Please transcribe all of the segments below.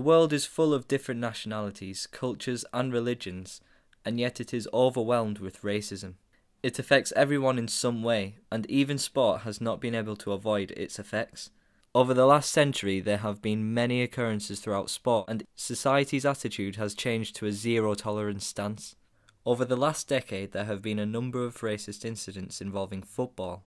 world is full of different nationalities, cultures and religions, and yet it is overwhelmed with racism. It affects everyone in some way, and even sport has not been able to avoid its effects. Over the last century, there have been many occurrences throughout sport, and society's attitude has changed to a zero-tolerance stance. Over the last decade, there have been a number of racist incidents involving football.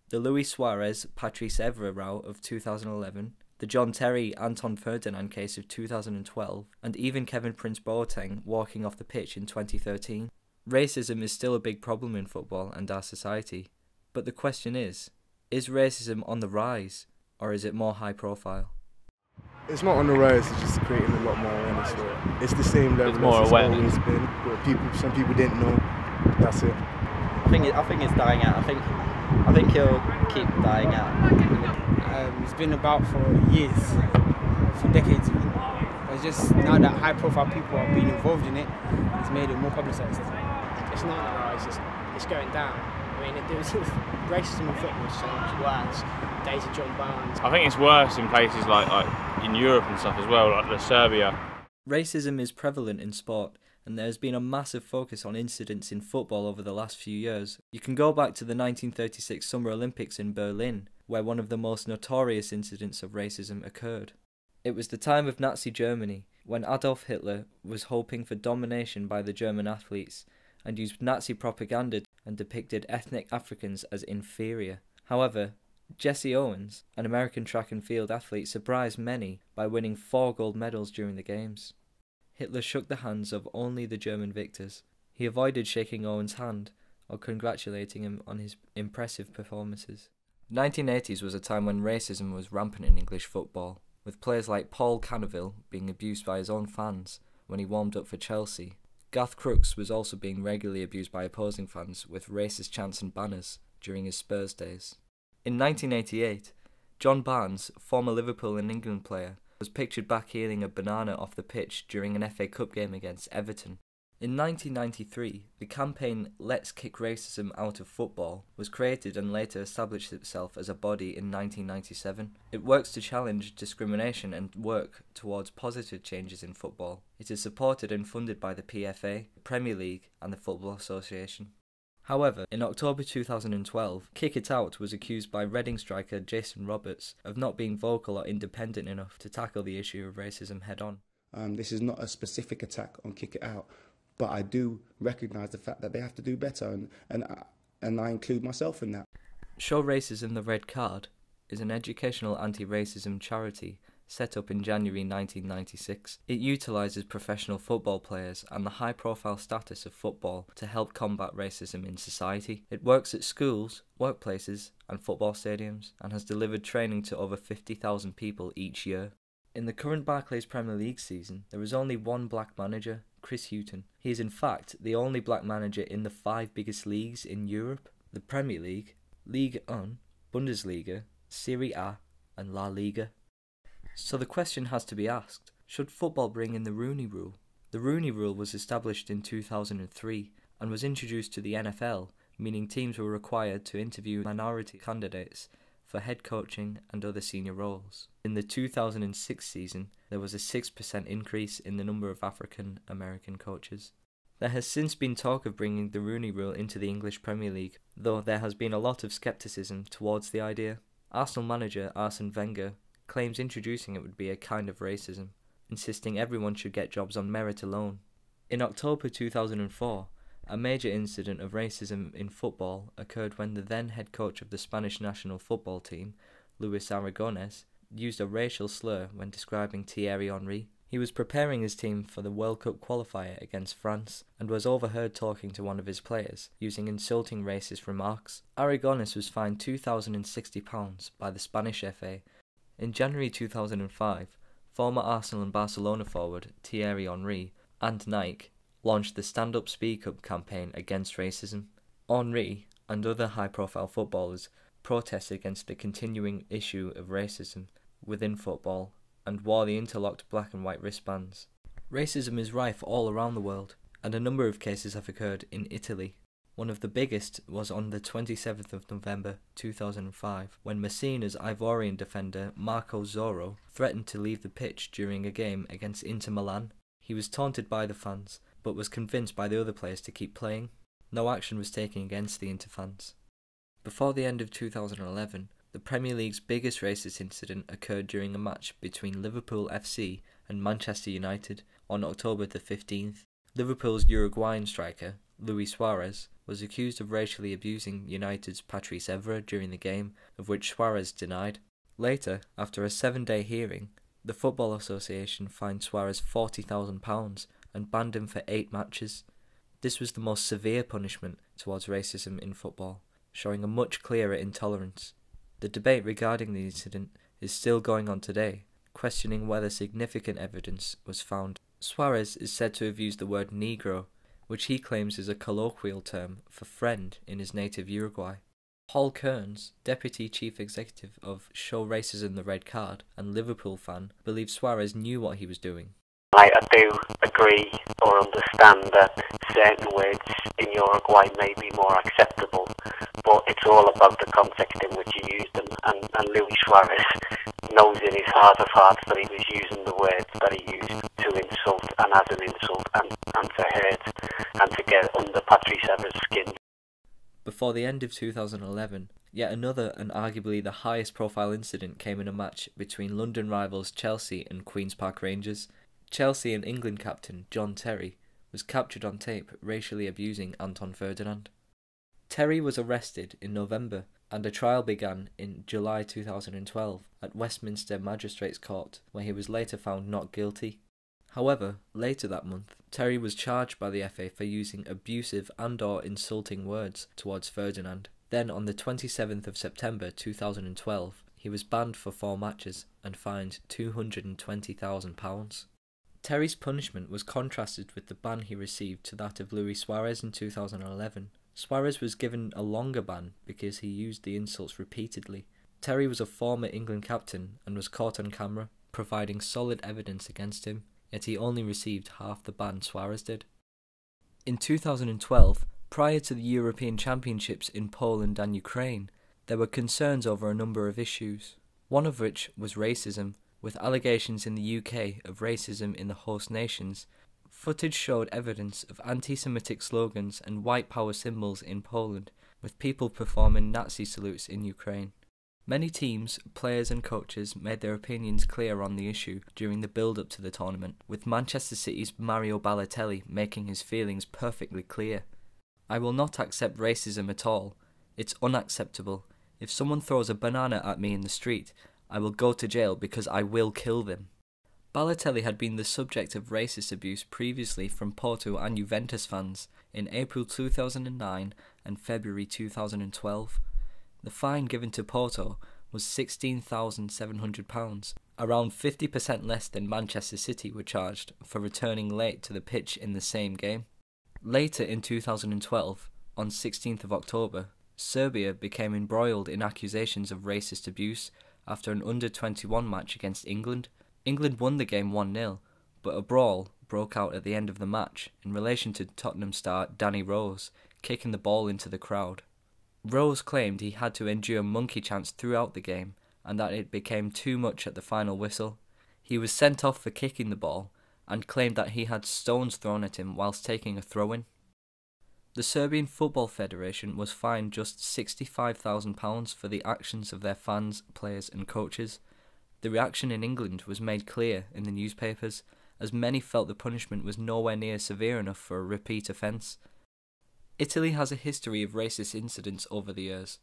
The Luis Suarez-Patrice Evra row of 2011, the John Terry-Anton Ferdinand case of 2012, and even Kevin Prince Boateng walking off the pitch in 2013. Racism is still a big problem in football and our society. But the question is racism on the rise, or is it more high profile? It's not on the rise, it's just creating a lot more awareness for it. It's the same level as it's always been, but some people didn't know, that's it. I think it's dying out. I think he'll keep dying out. It's been about for years, for decades even. It's just now that high profile people are being involved in it, it's made it more publicised. It's not on the rise, it's going down. I mean, racism in football is so much worse. Days of John Barnes. I think it's worse in places like in Europe and stuff as well, like Serbia. Racism is prevalent in sport, and there has been a massive focus on incidents in football over the last few years. You can go back to the 1936 Summer Olympics in Berlin, where one of the most notorious incidents of racism occurred. It was the time of Nazi Germany, when Adolf Hitler was hoping for domination by the German athletes, and used Nazi propaganda and depicted ethnic Africans as inferior. However, Jesse Owens, an American track and field athlete, surprised many by winning 4 gold medals during the games. Hitler shook the hands of only the German victors. He avoided shaking Owens' hand or congratulating him on his impressive performances. The 1980s was a time when racism was rampant in English football, with players like Paul Canaville being abused by his own fans when he warmed up for Chelsea. Garth Crooks was also being regularly abused by opposing fans with racist chants and banners during his Spurs days. In 1988, John Barnes, former Liverpool and England player, was pictured backheeling a banana off the pitch during an FA Cup game against Everton. In 1993, the campaign Let's Kick Racism Out of Football was created and later established itself as a body in 1997. It works to challenge discrimination and work towards positive changes in football. It is supported and funded by the PFA, the Premier League and the Football Association. However, in October 2012, Kick It Out was accused by Reading striker Jason Roberts of not being vocal or independent enough to tackle the issue of racism head-on. This is not a specific attack on Kick It Out, but I do recognise the fact that they have to do better, and I include myself in that. Show Racism the Red Card is an educational anti-racism charity set up in January 1996. It utilises professional football players and the high-profile status of football to help combat racism in society. It works at schools, workplaces and football stadiums, and has delivered training to over 50,000 people each year. In the current Barclays Premier League season, there is only one black manager, Chris Hughton. He is in fact the only black manager in the 5 biggest leagues in Europe: the Premier League, Ligue 1, Bundesliga, Serie A and La Liga. So the question has to be asked, should football bring in the Rooney Rule? The Rooney Rule was established in 2003 and was introduced to the NFL, meaning teams were required to interview minority candidates for head coaching and other senior roles. In the 2006 season, there was a 6% increase in the number of African American coaches. There has since been talk of bringing the Rooney Rule into the English Premier League, though there has been a lot of scepticism towards the idea. Arsenal manager Arsene Wenger claims introducing it would be a kind of racism, insisting everyone should get jobs on merit alone. In October 2004, a major incident of racism in football occurred when the then head coach of the Spanish national football team, Luis Aragonés, used a racial slur when describing Thierry Henry. He was preparing his team for the World Cup qualifier against France and was overheard talking to one of his players, using insulting racist remarks. Aragonés was fined £2,060 by the Spanish FA. In January 2005, former Arsenal and Barcelona forward Thierry Henry and Nike launched the Stand Up Speak Up campaign against racism. Henry and other high-profile footballers protested against the continuing issue of racism within football and wore the interlocked black and white wristbands. Racism is rife all around the world, and a number of cases have occurred in Italy. One of the biggest was on the 27th of November 2005, when Messina's Ivorian defender Marco Zorro threatened to leave the pitch during a game against Inter Milan. He was taunted by the fans, but was convinced by the other players to keep playing. No action was taken against the Inter fans. Before the end of 2011, the Premier League's biggest racist incident occurred during a match between Liverpool FC and Manchester United on October the 15th. Liverpool's Uruguayan striker, Luis Suarez, was accused of racially abusing United's Patrice Evra during the game, of which Suarez denied. Later, after a 7-day hearing, the Football Association fined Suarez £40,000 and banned him for 8 matches. This was the most severe punishment towards racism in football, showing a much clearer intolerance. The debate regarding the incident is still going on today, questioning whether significant evidence was found. Suarez is said to have used the word Negro, which he claims is a colloquial term for friend in his native Uruguay. Paul Kearns, Deputy Chief Executive of Show Racism the Red Card and Liverpool fan, believes Suarez knew what he was doing. I do agree or understand that certain words in Uruguay may be more acceptable, but it's all about the context in which you use them, and Luis Suarez knows in his heart of hearts that he was using the words that he used to insult and as an insult and to hurt and to get under Patrice Evra's skin. Before the end of 2011, yet another and arguably the highest profile incident came in a match between London rivals Chelsea and Queen's Park Rangers. Chelsea and England captain John Terry was captured on tape racially abusing Anton Ferdinand. Terry was arrested in November and a trial began in July 2012 at Westminster Magistrates Court, where he was later found not guilty. However, later that month, Terry was charged by the FA for using abusive and/or insulting words towards Ferdinand. Then on the 27th of September 2012, he was banned for 4 matches and fined £220,000. Terry's punishment was contrasted with the ban he received to that of Luis Suarez in 2011. Suarez was given a longer ban because he used the insults repeatedly. Terry was a former England captain and was caught on camera, providing solid evidence against him, yet he only received half the ban Suarez did. In 2012, prior to the European Championships in Poland and Ukraine, there were concerns over a number of issues, one of which was racism, with allegations in the UK of racism in the host nations. Footage showed evidence of anti-Semitic slogans and white power symbols in Poland, with people performing Nazi salutes in Ukraine. Many teams, players and coaches made their opinions clear on the issue during the build-up to the tournament, with Manchester City's Mario Balotelli making his feelings perfectly clear. "I will not accept racism at all. It's unacceptable. If someone throws a banana at me in the street, I will go to jail because I will kill them." Balotelli had been the subject of racist abuse previously from Porto and Juventus fans in April 2009 and February 2012. The fine given to Porto was £16,700, around 50% less than Manchester City were charged for returning late to the pitch in the same game. Later in 2012, on 16th of October, Serbia became embroiled in accusations of racist abuse after an under-21 match against England. England won the game 1-0, but a brawl broke out at the end of the match in relation to Tottenham star Danny Rose kicking the ball into the crowd. Rose claimed he had to endure monkey chants throughout the game and that it became too much at the final whistle. He was sent off for kicking the ball and claimed that he had stones thrown at him whilst taking a throw-in. The Serbian Football Federation was fined just £65,000 for the actions of their fans, players and coaches. The reaction in England was made clear in the newspapers, as many felt the punishment was nowhere near severe enough for a repeat offence. Italy has a history of racist incidents over the years,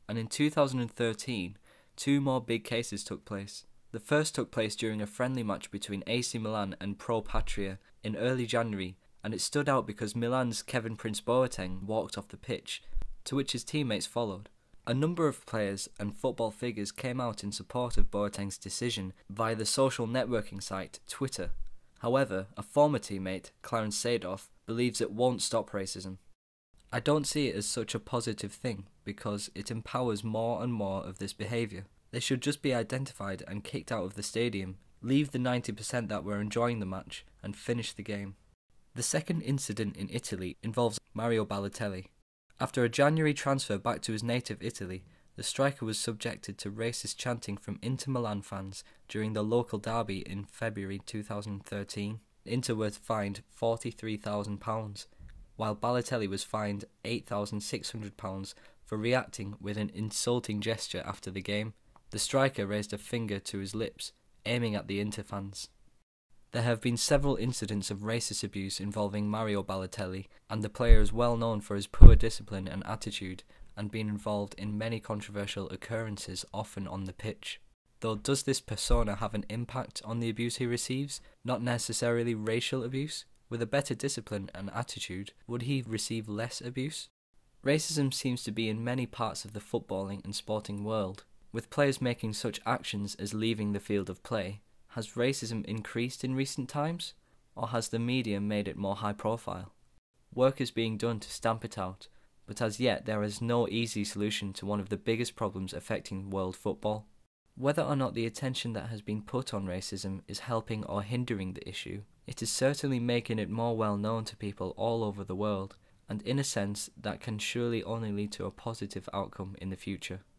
and in 2013, 2 more big cases took place. The first took place during a friendly match between AC Milan and Pro Patria in early January, and it stood out because Milan's Kevin Prince Boateng walked off the pitch, to which his teammates followed. A number of players and football figures came out in support of Boateng's decision via the social networking site Twitter. However, a former teammate, Clarence Seedorf, believes it won't stop racism. I don't see it as such a positive thing because it empowers more and more of this behaviour. They should just be identified and kicked out of the stadium, leave the 90% that were enjoying the match, and finish the game. The second incident in Italy involves Mario Balotelli. After a January transfer back to his native Italy, the striker was subjected to racist chanting from Inter Milan fans during the local derby in February 2013. Inter were fined £43,000, while Balotelli was fined £8,600 for reacting with an insulting gesture after the game. The striker raised a finger to his lips, aiming at the Inter fans. There have been several incidents of racist abuse involving Mario Balotelli, and the player is well known for his poor discipline and attitude, and being involved in many controversial occurrences, often on the pitch. Though does this persona have an impact on the abuse he receives? Not necessarily racial abuse? With a better discipline and attitude, would he receive less abuse? Racism seems to be in many parts of the footballing and sporting world. With players making such actions as leaving the field of play, has racism increased in recent times, or has the media made it more high profile? Work is being done to stamp it out, but as yet there is no easy solution to one of the biggest problems affecting world football. Whether or not the attention that has been put on racism is helping or hindering the issue, it is certainly making it more well known to people all over the world, and in a sense that can surely only lead to a positive outcome in the future.